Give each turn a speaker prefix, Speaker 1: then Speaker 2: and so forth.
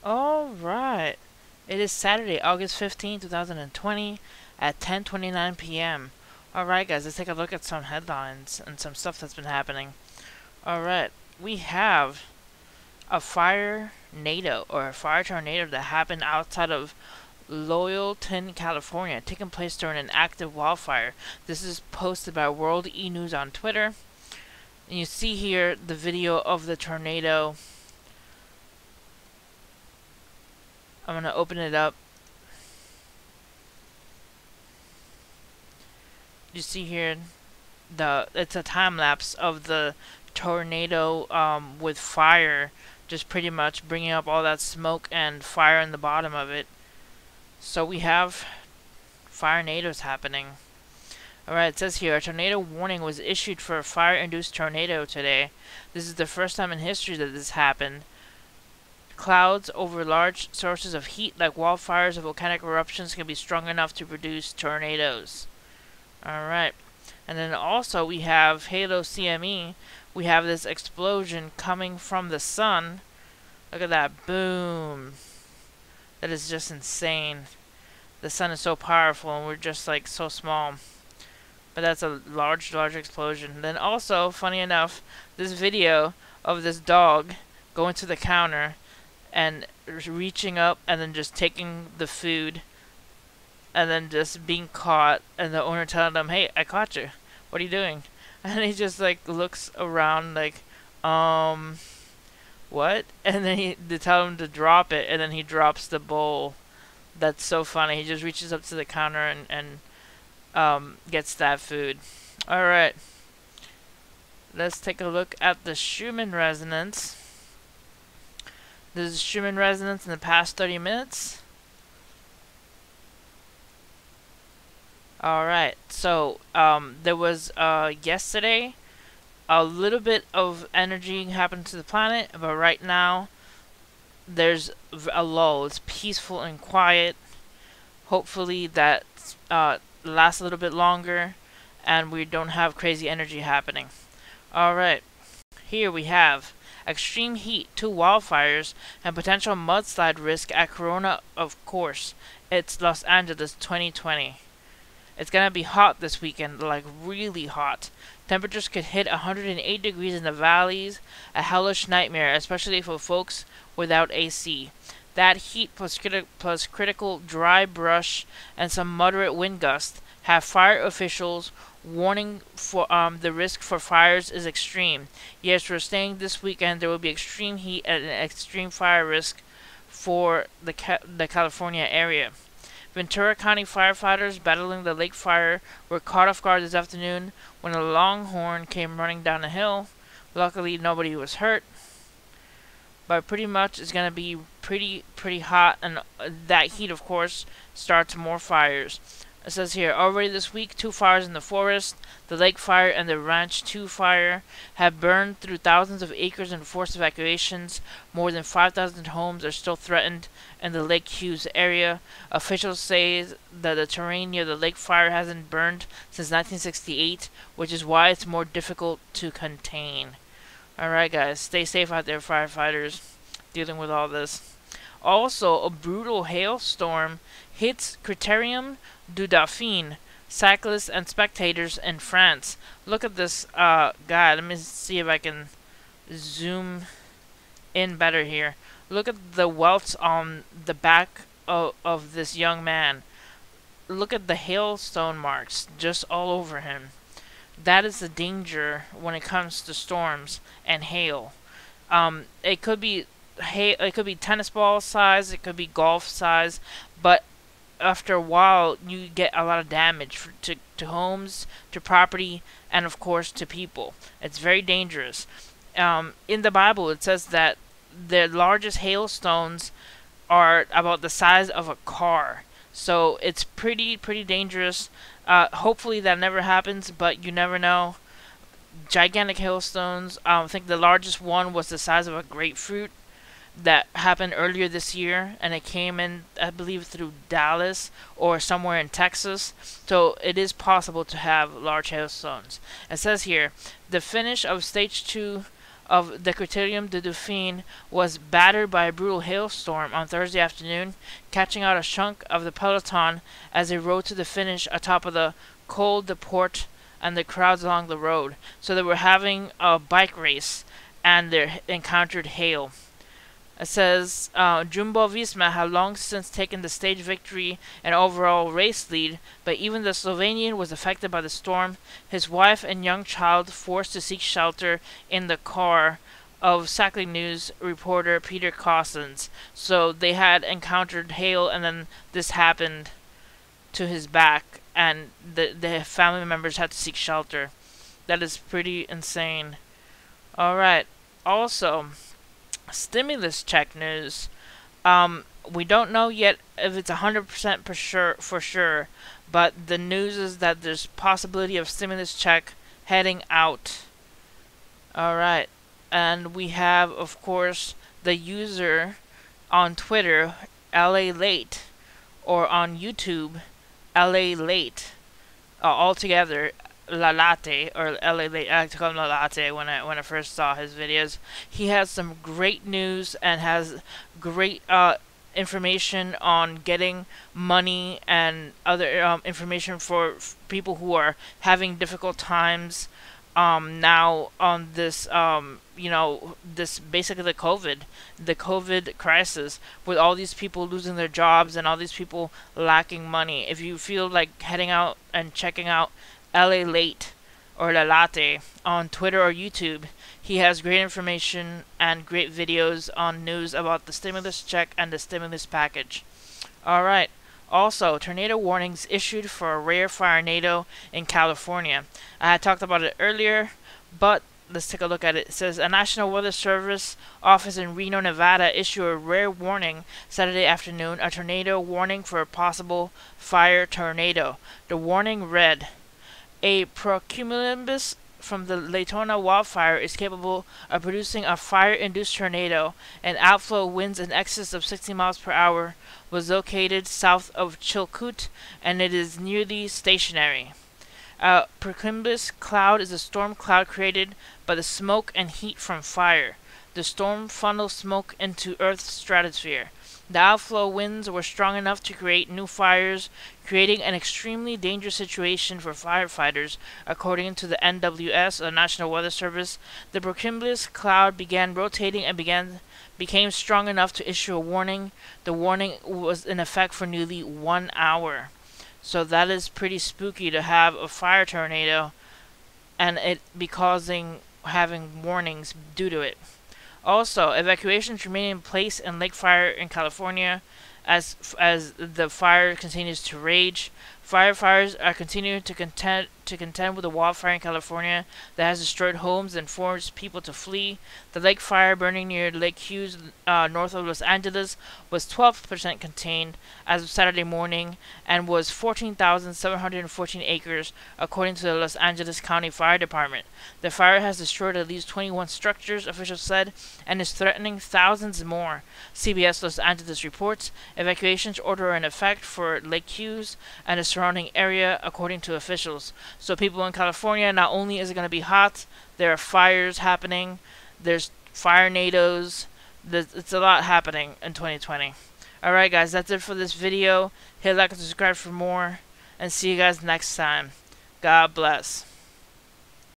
Speaker 1: Alright. It is Saturday, August 15, 2020 at 10:29 p.m. Alright guys, let's take a look at some headlines and some stuff that's been happening. Alright, we have a fire tornado that happened outside of Loyalton, California, taking place during an active wildfire. This is posted by World E News on Twitter. And you see here the video of the tornado. I'm going to open it up. You see here it's a time lapse of the tornado with fire just pretty much bringing up all that smoke and fire in the bottom of it. So we have firenados happening. Alright, it says here, a tornado warning was issued for a fire-induced tornado today. This is the first time in history that this happened. Clouds over large sources of heat like wildfires or volcanic eruptions can be strong enough to produce tornadoes. Alright. And then also we have Halo CME. We have this explosion coming from the sun. Look at that. Boom. That is just insane. The sun is so powerful and we're just like so small. But that's a large explosion. Then also, funny enough, this video of this dog going to the counter and reaching up and then just taking the food and then just being caught and the owner telling them, "Hey, I caught you. What are you doing?" And he just like looks around like, what? And then they tell him to drop it and then he drops the bowl. That's so funny. He just reaches up to the counter and gets that food. Alright. Let's take a look at the Schumann resonance. This is Schumann resonance in the past 30 minutes. Alright, so there was yesterday a little bit of energy happened to the planet, but right now there's a lull. It's peaceful and quiet. Hopefully that lasts a little bit longer and we don't have crazy energy happening. Alright, here we have extreme heat, 2 wildfires, and potential mudslide risk at Corona, of course. It's Los Angeles 2020. It's gonna be hot this weekend, like really hot. Temperatures could hit 108 degrees in the valleys, a hellish nightmare, especially for folks without AC. That heat plus critical dry brush and some moderate wind gusts have fire officials warning for the risk for fires is extreme. Yes, we're staying this weekend. There will be extreme heat and extreme fire risk for the California area. Ventura County firefighters battling the lake fire were caught off guard this afternoon when a longhorn came running down a hill. Luckily, nobody was hurt. But pretty much it's going to be pretty hot, and that heat, of course, starts more fires. It says here, already this week, 2 fires in the forest, the lake fire and the ranch 2 fire, have burned through thousands of acres and forced evacuations. More than 5,000 homes are still threatened in the Lake Hughes area. Officials say that the terrain near the lake fire hasn't burned since 1968, which is why it's more difficult to contain. Alright guys, stay safe out there, firefighters, dealing with all this. Also, a brutal hailstorm hits Critérium du Dauphin, cyclists and spectators in France. Look at this guy. Let me see if I can zoom in better here. Look at the welts on the back of this young man. Look at the hailstone marks just all over him. That is the danger when it comes to storms and hail. It could be tennis ball size, it could be golf size, but after a while you get a lot of damage to homes, to property, and of course to people. It's very dangerous. In the Bible it says that the largest hailstones are about the size of a car. So it's pretty dangerous. Hopefully that never happens, but you never know. Gigantic hailstones. I think the largest one was the size of a grapefruit. That happened earlier this year, and it came in, I believe, through Dallas or somewhere in Texas. So it is possible to have large hailstones. It says here, the finish of stage 2 of the Criterium de Dauphine was battered by a brutal hailstorm on Thursday afternoon, catching out a chunk of the peloton as they rode to the finish atop of the Col de Port and the crowds along the road. So they were having a bike race and they encountered hail. It says Jumbo-Visma had long since taken the stage victory and overall race lead, but even the Slovenian was affected by the storm, his wife and young child forced to seek shelter in the car of Cycling News reporter Peter Cossens. So they had encountered hail and then this happened to his back and the family members had to seek shelter. That is pretty insane. Alright, also stimulus check news. We don't know yet if it's 100% for sure, but the news is that there's possibility of stimulus check heading out. Alright, and we have, of course, the user on Twitter, LA Late, or on YouTube, LA Late, all together. La Latte, or LA Late, I like to call him La Latte when I first saw his videos. He has some great news and has great information on getting money and other information for people who are having difficult times now on this this basically the COVID crisis, with all these people losing their jobs and all these people lacking money. If you feel like heading out and checking out LA Late or La Latte on Twitter or YouTube, he has great information and great videos on news about the stimulus check and the stimulus package. Alright, also tornado warnings issued for a rare Firenado in California. I had talked about it earlier, but let's take a look at it. It says a National Weather Service office in Reno, Nevada issued a rare warning Saturday afternoon, a tornado warning for a possible fire tornado. The warning read, a Pyrocumulus from the Latona wildfire is capable of producing a fire-induced tornado, and outflow winds in excess of 60 miles per hour was located south of Chilkoot, and it is nearly stationary. Pyrocumulus cloud is a storm cloud created by the smoke and heat from fire. The storm funnels smoke into Earth's stratosphere. The outflow winds were strong enough to create new fires, creating an extremely dangerous situation for firefighters, according to the NWS, the National Weather Service. The Pyrocumulus cloud began rotating and became strong enough to issue a warning. The warning was in effect for nearly 1 hour. So that is pretty spooky to have a fire tornado and it be having warnings due to it. Also, evacuations remain in place in Lake Fire in California as the fire continues to rage. Firefighters are continuing to contend with the wildfire in California that has destroyed homes and forced people to flee. The lake fire burning near Lake Hughes, north of Los Angeles, was 12% contained as of Saturday morning and was 14,714 acres, according to the Los Angeles County Fire Department. The fire has destroyed at least 21 structures, officials said, and is threatening thousands more. CBS Los Angeles reports evacuations order are in effect for Lake Hughes and the surrounding area, according to officials. So people in California, not only is it going to be hot, there are fires happening, there's firenadoes, it's a lot happening in 2020. Alright guys, that's it for this video. Hit like and subscribe for more, and see you guys next time. God bless.